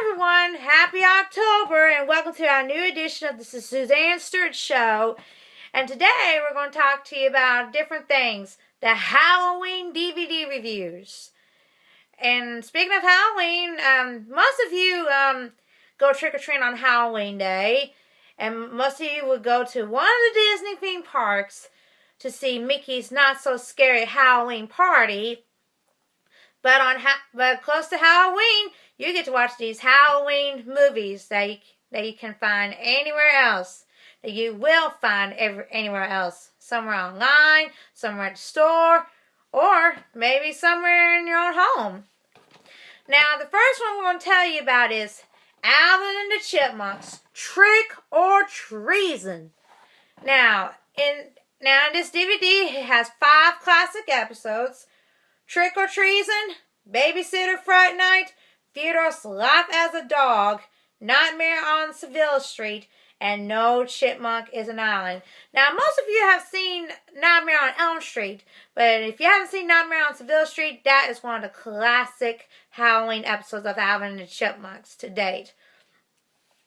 everyone, happy October and welcome to our new edition of the Suzanne Stewart Show. And today we're going to talk to you about different things, the Halloween DVD reviews. And speaking of Halloween, most of you go trick-or-treating on Halloween Day. And most of you would go to one of the Disney theme parks to see Mickey's Not So Scary Halloween Party. But close to Halloween, you get to watch these Halloween movies that you can find anywhere else. That you will find anywhere else. Somewhere online, somewhere at the store, or maybe somewhere in your own home. Now, the first one we're going to tell you about is Alvin and the Chipmunks, Trick or Treason. Now, in this DVD, it has 5 classic episodes. Trick or Treason, Babysitter Fright Night, Theodore's Life as a Dog, Nightmare on Seville Street, and No Chipmunk is an Island. Now, most of you have seen Nightmare on Elm Street, but if you haven't seen Nightmare on Seville Street, that is one of the classic Halloween episodes of Alvin and the Chipmunks to date.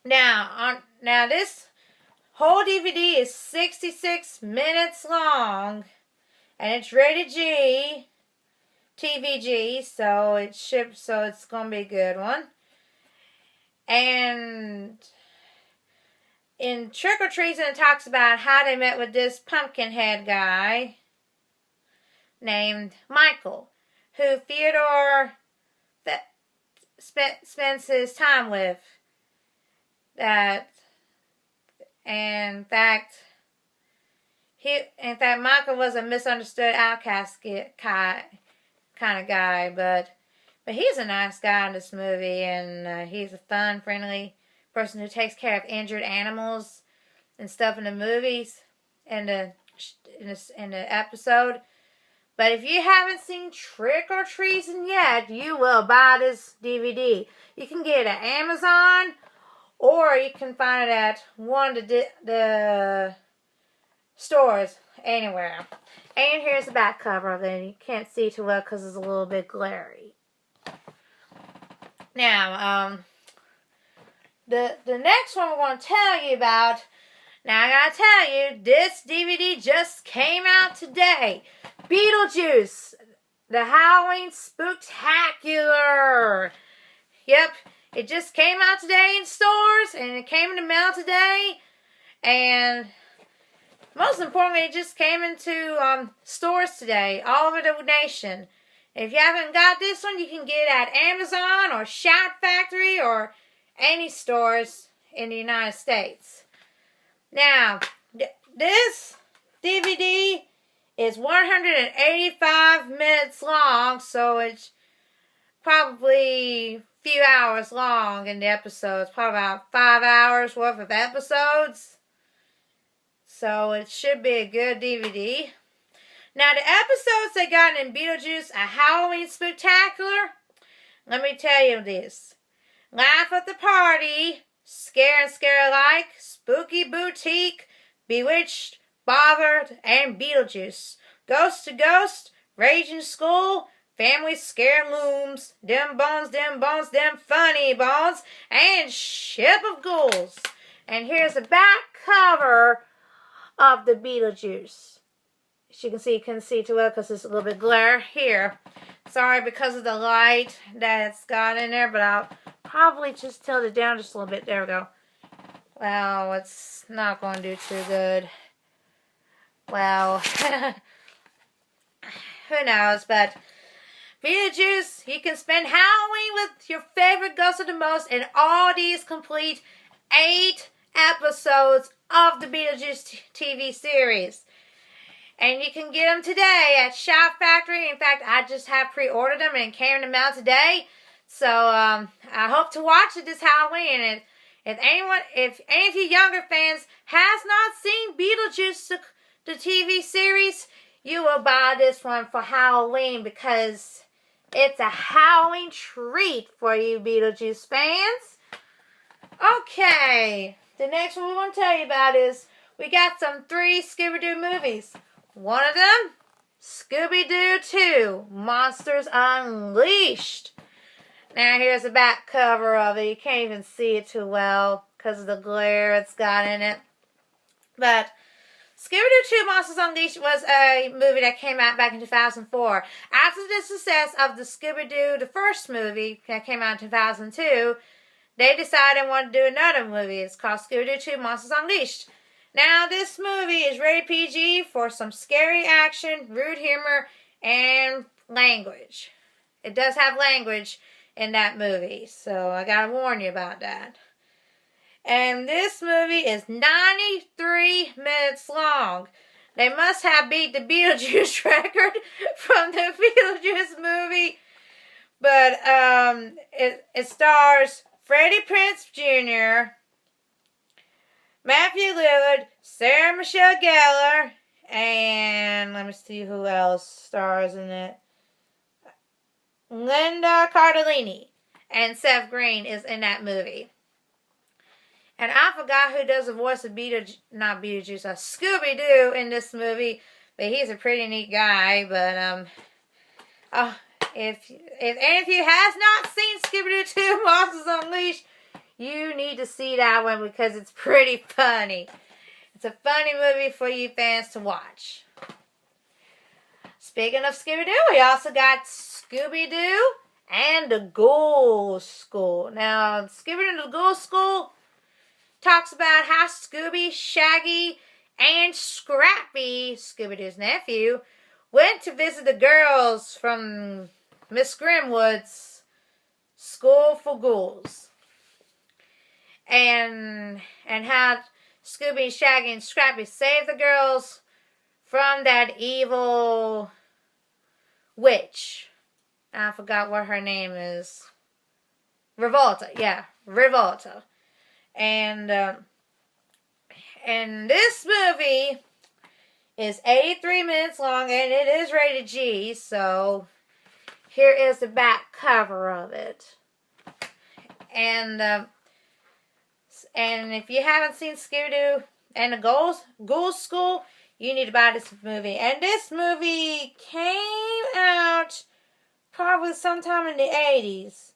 Now this whole DVD is 66 minutes long, and it's rated G. TVG, so it's gonna be a good one. And in Trick or Treason, it talks about how they met with this pumpkinhead guy named Michael, who Theodore spends his time with. In fact, Michael was a misunderstood outcast kind of guy, but he's a nice guy in this movie, and he's a fun, friendly person who takes care of injured animals and stuff in the movies and in the episode. But if you haven't seen Trick or Treason yet, you will buy this DVD. You can get it at Amazon, or you can find it at one of the stores anywhere. And here's the back cover of it. You can't see too well because it's a little bit glary. Now, the next one we're going to tell you about. Now, I gotta tell you, this DVD just came out today. Beetlejuice, the Halloween Spooktacular. Yep, it just came out today in stores, and it came in the mail today. And most importantly, it just came into stores today, all over the nation. If you haven't got this one, you can get it at Amazon or Shout Factory or any stores in the United States. Now, this DVD is 185 minutes long, so it's probably a few hours long in the episodes, probably about 5 hours worth of episodes. So it should be a good DVD. Now the episodes they got in Beetlejuice, a Halloween Spooktacular, let me tell you this. Laugh at the Party, Scare and Scare Alike, Spooky Boutique, Bewitched, Bothered, and Beetlejuice. Ghost to Ghost, Raging School, Family Scare Looms, Them Bones, Them Funny Bones, and Ship of Ghouls. And here's the back cover of the Beetlejuice. As you can see too well because it's a little bit glare here. Sorry because of the light that it's got in there, but I'll probably just tilt it down just a little bit. There we go. Well, it's not going to do too good. Well, who knows, but Beetlejuice, you can spend Halloween with your favorite ghost of the most in all these complete 8 episodes of the Beetlejuice TV series. And you can get them today at Shout Factory. In fact, I just have pre-ordered them and it came in the mail today. So I hope to watch it this Halloween. And if any of you younger fans has not seen Beetlejuice, the TV series, you will buy this one for Halloween because it's a Halloween treat for you Beetlejuice fans. Okay, the next one we want to tell you about is we got some 3 Scooby-Doo movies. One of them, Scooby-Doo 2, Monsters Unleashed. Now here's the back cover of it. You can't even see it too well because of the glare it's got in it. But Scooby-Doo 2 Monsters Unleashed was a movie that came out back in 2004. After the success of the Scooby-Doo, the first movie that came out in 2002, they decided they wanted to do another movie. It's called Scooby-Doo 2 Monsters Unleashed. Now, this movie is rated PG for some scary action, rude humor, and language. It does have language in that movie, so I gotta warn you about that. And this movie is 93 minutes long. They must have beat the Beetlejuice record from the Beetlejuice movie. But it stars Freddie Prinze Jr., Matthew Lillard, Sarah Michelle Gellar, and let me see who else stars in it. Linda Cardellini and Seth Green is in that movie. And I forgot who does the voice of Scooby-Doo in this movie, but he's a pretty neat guy. But if any of you has not seen Scooby-Doo 2 Monsters Unleashed, you need to see that one because it's pretty funny. It's a funny movie for you fans to watch. Speaking of Scooby-Doo, we also got Scooby-Doo and the Ghoul School. Now, Scooby-Doo and the Ghoul School talks about how Scooby, Shaggy, and Scrappy, Scooby-Doo's nephew, went to visit the girls from Miss Grimwood's School for Ghouls. And how Scooby, Shaggy, and Scrappy saved the girls from that evil witch. I forgot what her name is. Revolta. Yeah, Revolta. And this movie is 83 minutes long, and it is rated G, so here is the back cover of it. And if you haven't seen Scooby-Doo and the Ghoul School, you need to buy this movie. And this movie came out probably sometime in the 80s.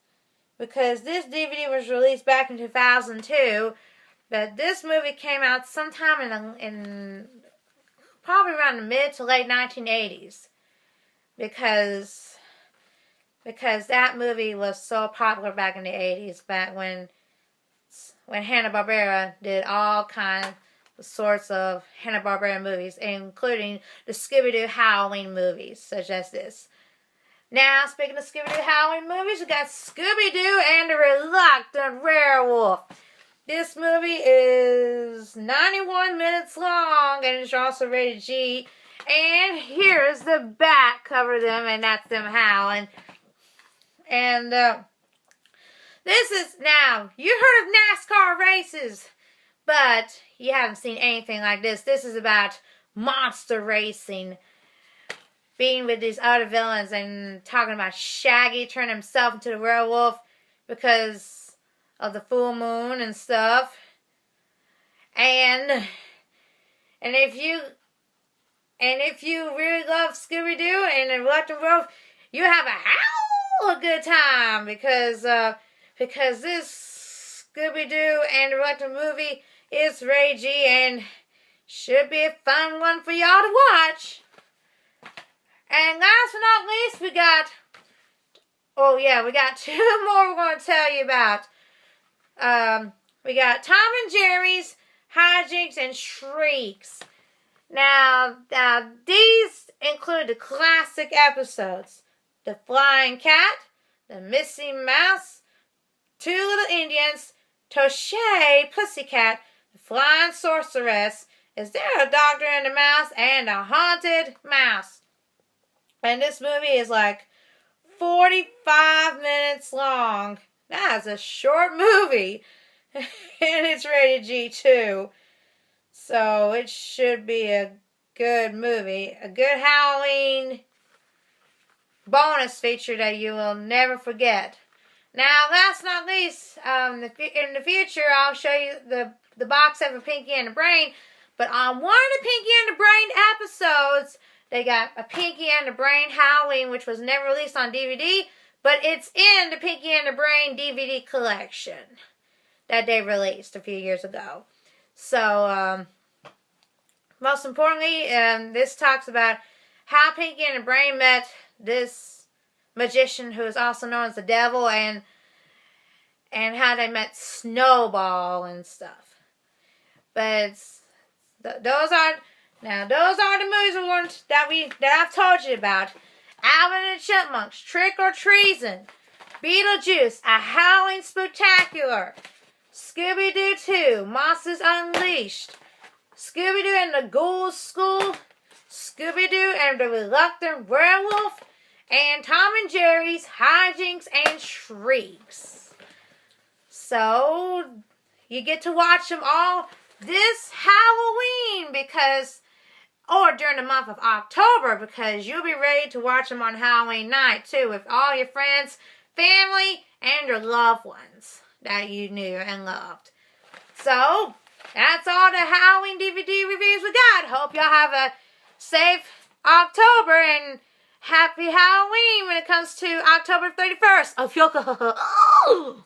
Because this DVD was released back in 2002, but this movie came out sometime in probably around the mid to late 1980s, because that movie was so popular back in the 80s, back when Hanna-Barbera did all kinds of sorts of Hanna-Barbera movies, including the Scooby-Doo Halloween movies, such as this. Now, speaking of Scooby-Doo Halloween movies, we got Scooby-Doo and the Reluctant Werewolf. This movie is 91 minutes long, and it's also rated G. And here's the back cover of them, and that's them howling. And this is, now, you heard of NASCAR races, but you haven't seen anything like this. This is about monster racing. Being with these other villains and talking about Shaggy turning himself into the werewolf because of the full moon and stuff. And if you really love Scooby-Doo and the Reluctant Werewolf, you have a hell of a good time because this Scooby-Doo and the Reluctant movie is rated G and should be a fun one for y'all to watch. And last but not least, we got two more we're going to tell you about. We got Tom and Jerry's Hijinks and Shrieks. Now, these include the classic episodes: The Flying Cat, The Missing Mouse, Two Little Indians, Touche Pussycat, The Flying Sorceress, Is There a Doctor and a Mouse, and A Haunted Mouse. And this movie is like 45 minutes long. That's a short movie. And it's rated G too. So it should be a good movie. A good Halloween bonus feature that you will never forget. Now, last but not least, in the future, I'll show you the box set for Pinky and the Brain. But on one of the Pinky and the Brain episodes, they got a Pinky and the Brain Halloween, which was never released on DVD, But it's in the Pinky and the Brain DVD collection that they released a few years ago. So, most importantly, this talks about how Pinky and the Brain met this magician who is also known as the Devil, and how they met Snowball and stuff. But those are the movies that I've told you about. Alvin and the Chipmunks, Trick or Treason, Beetlejuice, A Howling Spooktacular, Scooby-Doo 2, Monsters Unleashed, Scooby-Doo and the Ghouls School, Scooby-Doo and the Reluctant Werewolf, and Tom and Jerry's Hijinks and Shrieks. So, you get to watch them all this Halloween or during the month of October, because you'll be ready to watch them on Halloween night too, with all your friends, family, and your loved ones that you knew and loved. So, that's all the Halloween DVD reviews we got. Hope y'all have a safe October and happy Halloween when it comes to October 31st. Oh,